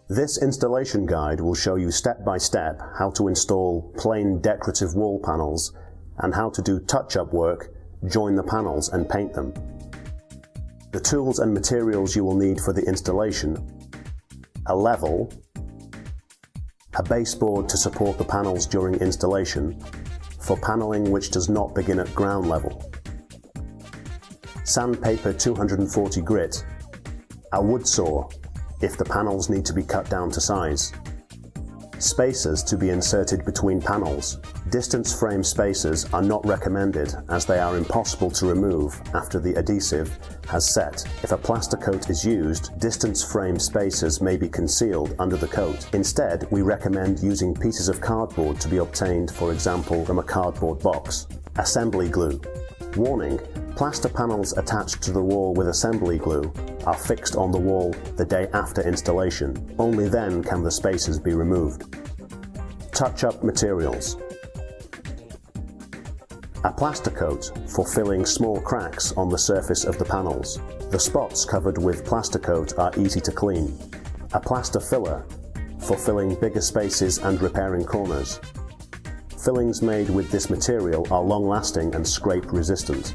This installation guide will show you step-by-step how to install plain decorative wall panels and how to do touch-up work, join the panels and paint them. The tools and materials you will need for the installation: a level, a baseboard to support the panels during installation, for paneling which does not begin at ground level, sandpaper 240 grit, a wood saw if the panels need to be cut down to size, spacers to be inserted between panels. Distance frame spacers are not recommended as they are impossible to remove after the adhesive has set. If a plaster coat is used, distance frame spacers may be concealed under the coat. Instead, we recommend using pieces of cardboard to be obtained, for example, from a cardboard box. Assembly glue. Warning: plaster panels attached to the wall with assembly glue are fixed on the wall the day after installation. Only then can the spacers be removed. Touch-up materials. A plaster coat for filling small cracks on the surface of the panels. The spots covered with plaster coat are easy to clean. A plaster filler for filling bigger spaces and repairing corners. Fillings made with this material are long-lasting and scrape-resistant.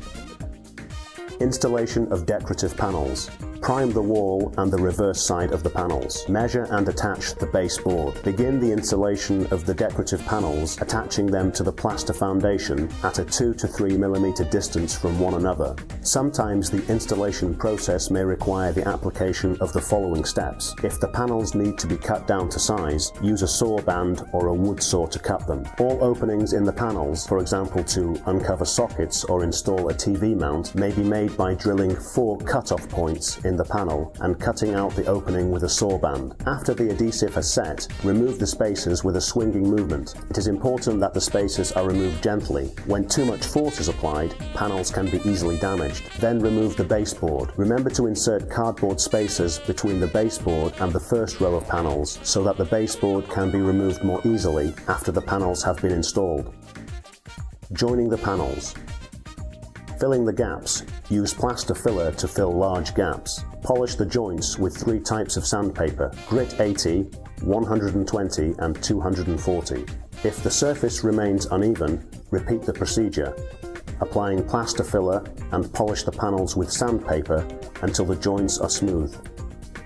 Installation of decorative panels. Prime the wall and the reverse side of the panels. Measure and attach the baseboard. Begin the installation of the decorative panels, attaching them to the plaster foundation at a 2 to 3 mm distance from one another. Sometimes the installation process may require the application of the following steps. If the panels need to be cut down to size, use a saw band or a wood saw to cut them. All openings in the panels, for example to uncover sockets or install a TV mount, may be made by drilling 4 cut-off points in the panel and cutting out the opening with a saw band. After the adhesive has set, remove the spacers with a swinging movement. It is important that the spacers are removed gently. When too much force is applied, panels can be easily damaged. Then remove the baseboard. Remember to insert cardboard spacers between the baseboard and the first row of panels so that the baseboard can be removed more easily after the panels have been installed. Joining the panels. Filling the gaps. Use plaster filler to fill large gaps. Polish the joints with 3 types of sandpaper: grit 80, 120 and 240. If the surface remains uneven, repeat the procedure, applying plaster filler and polish the panels with sandpaper until the joints are smooth.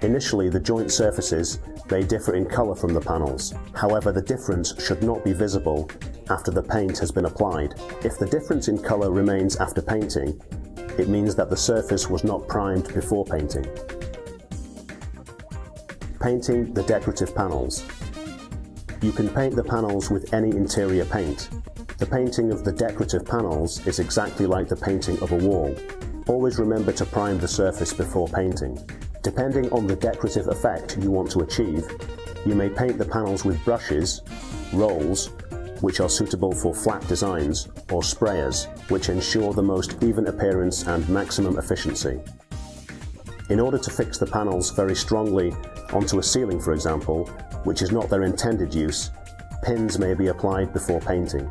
Initially, the joint surfaces may differ in color from the panels. However, the difference should not be visible after the paint has been applied. If the difference in color remains after painting, it means that the surface was not primed before painting. Painting the decorative panels. You can paint the panels with any interior paint. The painting of the decorative panels is exactly like the painting of a wall. Always remember to prime the surface before painting. Depending on the decorative effect you want to achieve, you may paint the panels with brushes, rolls, which are suitable for flat designs, or sprayers, which ensure the most even appearance and maximum efficiency. In order to fix the panels very strongly onto a ceiling, for example, which is not their intended use, pins may be applied before painting.